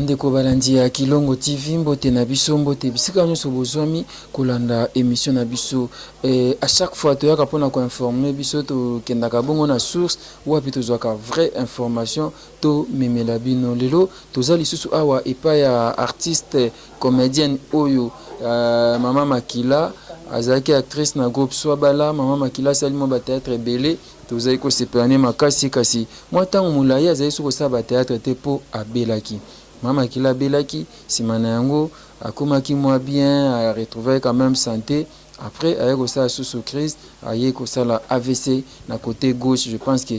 bandeko balandi ya Kilongo TV mbote na biso mbote bisika nyoso bozwami kolanda émission na biso à chaque fois to yaka pona ko informer biso to kendaka bongo na source wapi to zwaka vraie information to memela bino lelo tozali susu awa epa ya artiste comédienne oyo Mama Makila azaki actrice na groupe Swabala. Mama Makila salimo ba théâtre belé tozali ko sepane makasi kasi moi tango mulaya azali suko sa ba théâtre te po abelaki. Mama Makila belaki simana yango akomaki moi bien, a retrouvé quand même santé. Après avec ça sous crise avec ça la AVC na côté gauche. Je pense que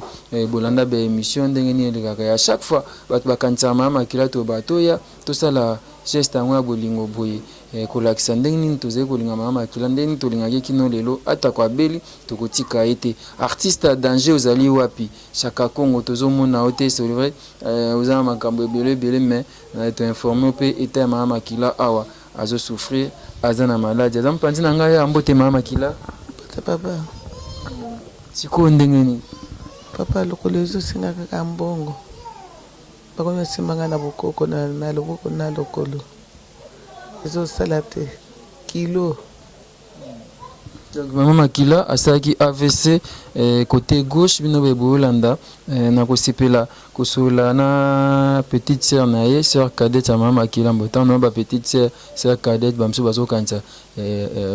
bolanda be émission ndengeni ndeka à chaque fois batu bakantsa Mama Makila to batoya to ça la geste ngwa bolingo boye kolakisa ndengeni tozali kolinga Mama Makila ndeni tolingaki kino lelo ata kwa beli tokotika ete artiste danger ozali wapi Chaka Congo tozomona ote c'est vrai ozama makambo belé mais to informer pe eta Mama Makila awa azo souffrir azana maladie azam panzi na ngai ya mbote Mama Makila papa siko ndengeni papa lokolezo singa kaka mbongo bakonya simanga na bokoko na loboko na lokolo ezo salate kilo. Mama Makila asaki AVC côté gauche bino be bolanda na kosepela kosola na petite sœur na ye sœur cadette ya Mama Makila mbota no ba petite sœur cadette bamso bazo kanza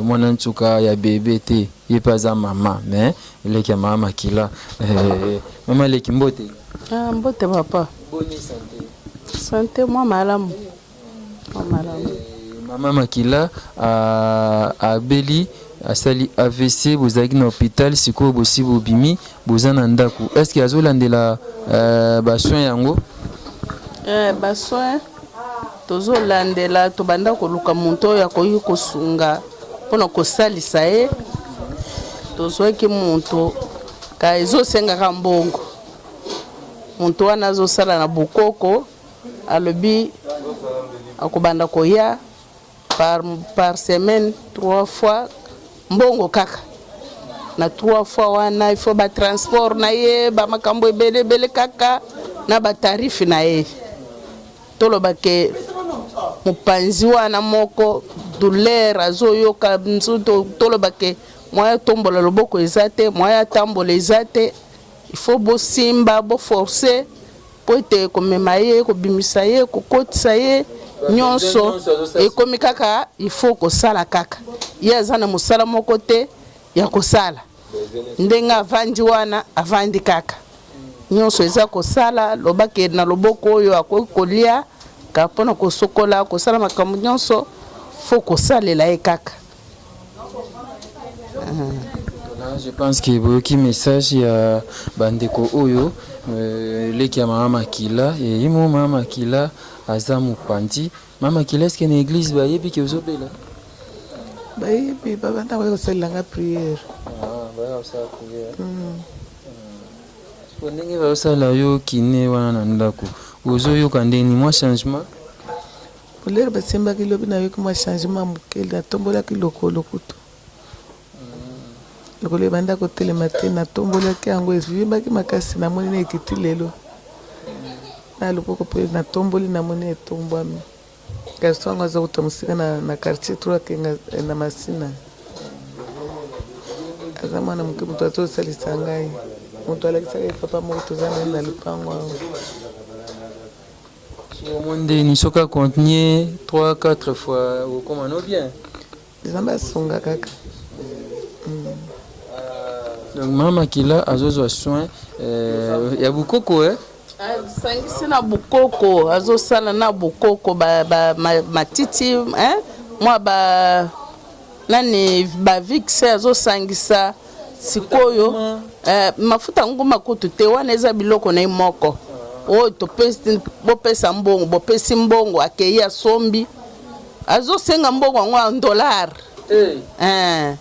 mwana ntuka ya bébé te yepaza mama mais leki ya Mama Makila mama leki mbote mbote papa boni santé santé moi malamu Mama Makila a beli asali AVC bozaki na hôpital siko bosi bobimi bozana ndako est-ce que azolandela ba soin yango ba soin tozolandela to banda ko luka muntu ya koyi kosunga pona kosalisa ye tozwaki muntu ka ezosenga ka mbongo muntu wana azosala na bokoko alobi akobanda koya par semaine 3 fois mbongo kaka na 3 fois wana il faut ba transport na ye ba makambo ebele kaka na ba tarifi na ye toloba ke mupanzi wana moko douleur azoyoka nzuto toloba ke moya tombola loboko ezate moya tambola ezate il faut bo simba bo forcer po ete komema ye kobimisa ye kokotisa ye nyonso ekomi kaka il faut kosala kaka ye azana musala moko te ya kosala ndenga avandi wana avandi kaka nyonso eza kosala lobake na loboko oyo akokolia ka pona kosokola kosala makambo nyonso faut kosalela ye kaka. Je pense que boyoki message ya bandeko oyo leki ya Mama Makila et imo Mama Makila aza mopanzi. Mama Makila est-ce que na église bayebi ke ozobela bayebi babanda ko kosalanga prière baya osala prière ndenge baosala yo kine wana na ndako ozoyoka ndeni mwa changement polere basembaki lobi na yoki mwa changement mokele natombolaki lokolo kutu lokolo ebanda kotelema te natombolaki yango evimbaki makasi namoni na ekiti lelo na loboko mpe natomboli namoni etombwami kasi wango aza kuta mosika na quartier 3 kenga na Masina aza mwana moke moto azosalisa ngai moto alakisaka ye papa moko toza na lupango awa mondeni soka continuer 3-4 fois okomano bien nzambe asunga kaka. Donc Mama Makila azozwa soin ya bukoko sangisi na bukoko azosala na bukoko ba matiti moi ba nani ba vix azosangisa sikoyo mafuta ngoma kutu te wana eza biloko na imoko o to pesi bopesa mbongo bopesi mbongo akeya sombi azosenga mbongo ngwa $1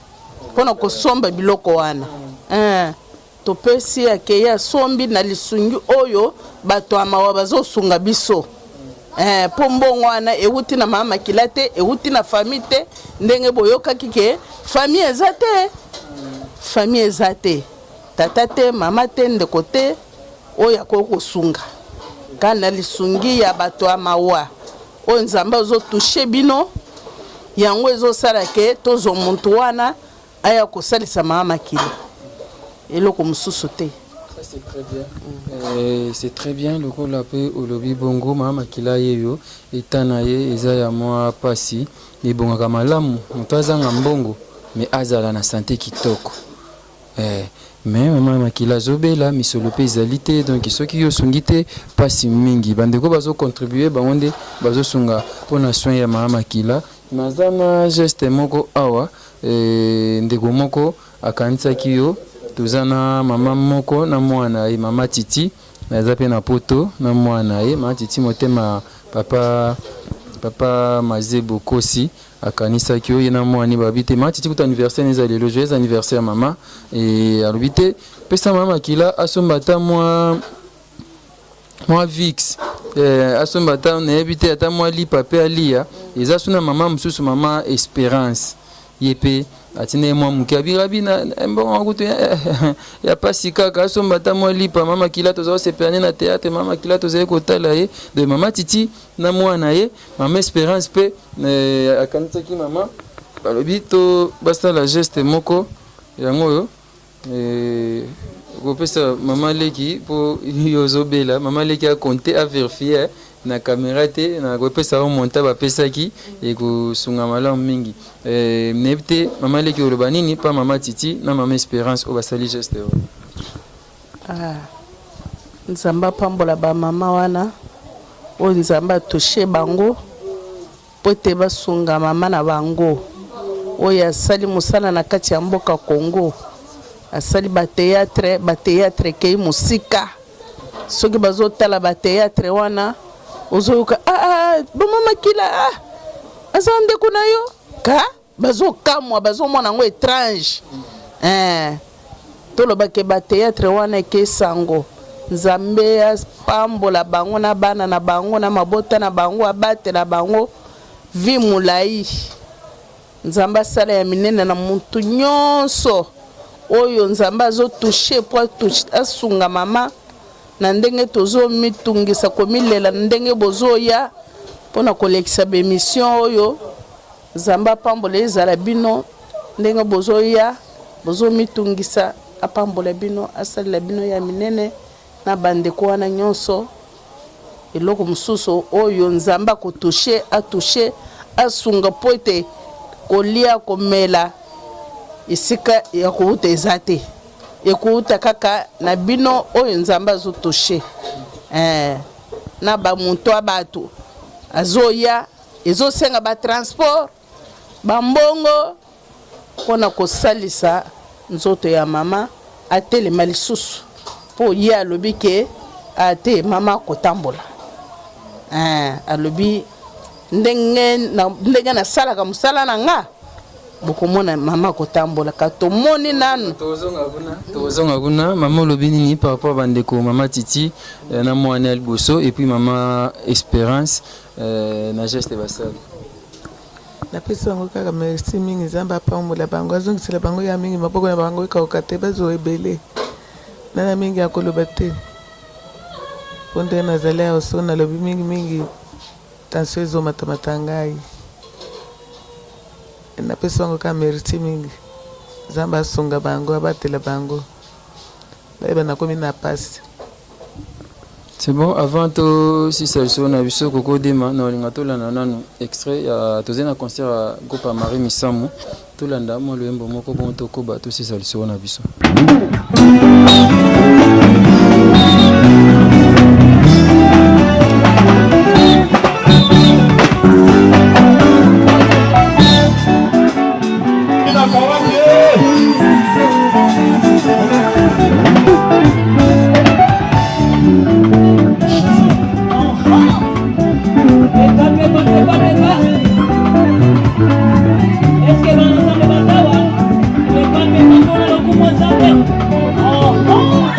pona kosomba biloko wana to pesi akeya sombi na lisungi oyo bato amawa bazosunga biso po mbongo wana euti na Mama Makila te euti na famille te ndenge boyoka kike famille ezate tata te mama te ndeko te oya ko kosunga kana lisungi ya bato amawa o nzamba ozo toucher bino yango ezo sala ke tozo muntu wana aya ko salisa mama makila eloko mususu te. C'est très bien. C'est très bien le ko la pe au lobby bongo mama makila yeyo etanaye eza ya mwa pasi ni bonga kama lamu mutaza ngambongo mais azala na santé kitoko. Mais mama makila zobela misolo pe ezalité donc soki yo sungite pasi mingi bandeko bazo contribuer bangonde bazo sunga pona soin ya mama makila nazana geste moko awa ndeko moko akanisa kiyo tuzana mama moko na mwana ye mama Titi naza pe na poto na mwana ye mama Titi motema papa Mazebo Kosi akanisa kiyo ye na mwani babite mama Titi kuta anniversaire neza lelo joyeux anniversaire mama et albite pesa mama kila asombata moi Vix asombata na ebite ata moi lipa pe alia eza suna mama mususu mama Espérance yepe atine moi mukabi na mbongo kutu ya pasi kaka asombata moi lipa mama kila tozo seperne na théâtre mama kila tozo kotala ye de mama Titi na mwana ye mama Espérance pe akanisa ki mama balobi to basta la geste moko yango yo kopesa mama leki po yozobela mama leki a compter a vérifier na caméra te na kopesa monta ba pesaki e ko sunga malamu mingi nebte mama leki oloba nini pa mama Titi na mama Espérance o basali geste yo. Nzamba pambola ba mama wana o nzamba toucher bango pote basunga mama na bango oyo asali musala na kati ya mboka Congo asali ba théâtre kei musika soki bazotala ba théâtre wana ozoyoka mama makila azande kuna yo ka bazokamwa bazomona ngo étrange tolobake ba théâtre wana ke sango nzambe pambola bango na bana na bango na mabota na bango abatela bango vi mulai nzamba sala ya minene na muntu nyonso oyo nzamba azo toucher po asunga mama na ndenge tozo mitungisa komilela ndenge bozoya pona kolekisa be mission oyo nzamba pambola ezala bino ndenge bozoya bozo mitungisa apambola bino asala bino ya minene na bandeko wana nyonso eloko mususu oyo nzamba ko toucher asunga poete kolia komela isika ya kuuta ezate ekuuta kaka na bino oyo nzamba zo toucher na ba muntu abatu azoya ezosenga ba transport ba mbongo pona kosalisa nzoto ya mama atelema lisusu po ye alobi ke ate mama kotambola alobi ndenge na sala ka musala na nga bokomona mama kotambola ka tomoni nanu tozonga kuna mama olobi nini par rapport bandeko mama Titi na mwana Alboso et puis mama Espérance na geste basali napesi bango kaka merci mingi nzambe apambola bango azongisela bango ya mingi maboko na bango ekauka te bazo ebele nana mingi akoloba te po nde nazali awa so nalobi mingi tension ezomatamata ngai napesi bango kaka merci mingi nzambe asunga bango abatela bango bayeba nakomi na pasi. C'est bon, avant tout, si c'est le son, on a vu ce que Dema, nous avons un extrait, il y a un concert à Gopa Marie Misamu, tout le monde, moi, le Mbomoko, bon, tout le si c'est le son, on a vu ça. Es que van a salir más agua, me palme más con lo como saben. Oh, oh.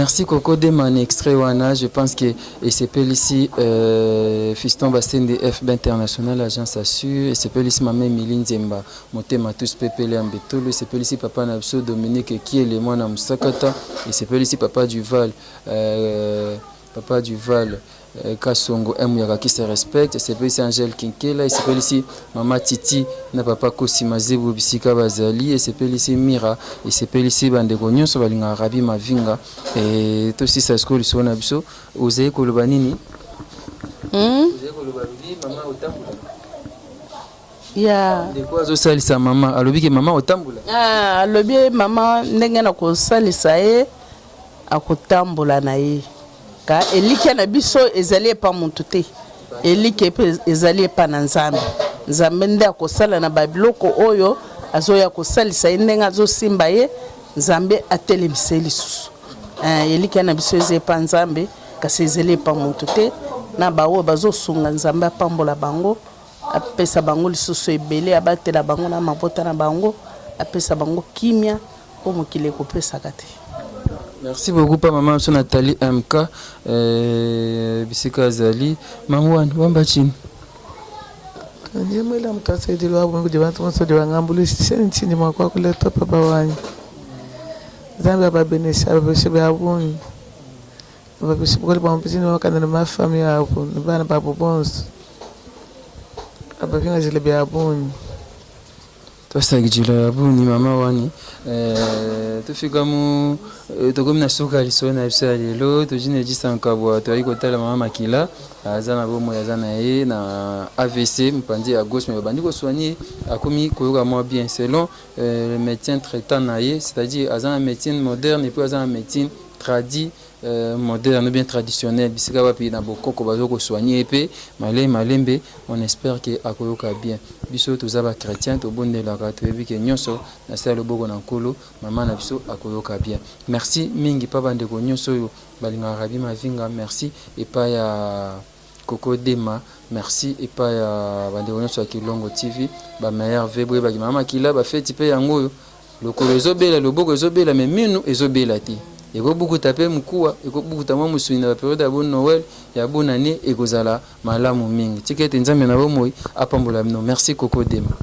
Merci Coco Deman, extrait Wana. Je pense que et s'appelle ici Fiston Bastien de FB International, agence assure. Et s'appelle ici Maman Emiline Zemba, Motema tous Pepele Ambetolo. Et s'appelle ici Papa Nabso Dominique qui est le moine à Moussakata. Et s'appelle ici Papa Duval. Papa Duval. Kasongo Muyaka qui se respecte, c'est ici Angèle Kinkela, et c'est ici Mama Titi, na papa Kosi Mazebu Bisika Bazali, et c'est ici Mira, et c'est ici Bandegonyo, so balinga Rabi Mavinga, et tout si ça se coule sur Nabiso, Oze Kolobanini. Oze Kolobanini, Mama Otambula. Ya. De quoi zo salisa mama, alobi ke mama Otambula. Ah, alobi mama ndenge na ko salisa e akotambula na ye. Ka elike na biso ezali pa muntu te elike ezali pa na nzambe nzambe nde akosala na babiloko oyo azoya kosalisa ye ndenge azosimba ye nzambe atelemisa lisusu elike na biso ezali pa nzambe kasi ezali pa muntu te na baoyo bazosunga nzambe apambola bango apesa bango lisusu ebele abatela bango na mabota na bango apesa bango kimia po mokili ekopesaka te. Merci beaucoup, maman Nathalie MK, Bisika Azali, Mamouane, Wambachin. Je me lève quand c'est de l'eau, je vais te dire un boulot, c'est un signe de moi quoi que le top à Bawan. Zamba Babenesha, Babeshi Baboun. Babeshi Bol Bampin, ma famille à vous, ne va pas pour bons. Abafina, je l'ai bien bon. Tosagijila Buni, Mama Wani. Tufika mu tokomi na soka liso na biso ya lelo tojine ejisa nkabwa toyali kotala mama makila aza na bomo aza na ye na AVC mpandi ya gauche mais bandi kosoigner akomi koyoka mwa bien selon le médecin traitant na ye, c'est-à-dire aza na médecine moderne et puis aza na médecine tradie moderne bien traditionnel bisika bapi na bokoko bazoko soigner epé malembe on espère que akoyoka bien biso toza ba chrétien to bondelaka toyebi ke nyonso na sala loboko na nkolo mama na biso akoyoka bien. Merci mingi pa bandeko nyonso oyo balingaka bi mavinga, merci epa ya Coco Dema, merci epa ya bandeko nyonso ya Kilongo TV ba meilleur vebre ba mama kila ba feti pe yango oyo lokolo ezobela loboko ezobela mais minu ezobela ti ekobukuta mpe mkuwa ekobukuta mwa mosuni na baperiode ya bon Noël ya bon année ekozala malamu mingi tika ete nzambe na bomoi apambola bino. Merci Coco Dema.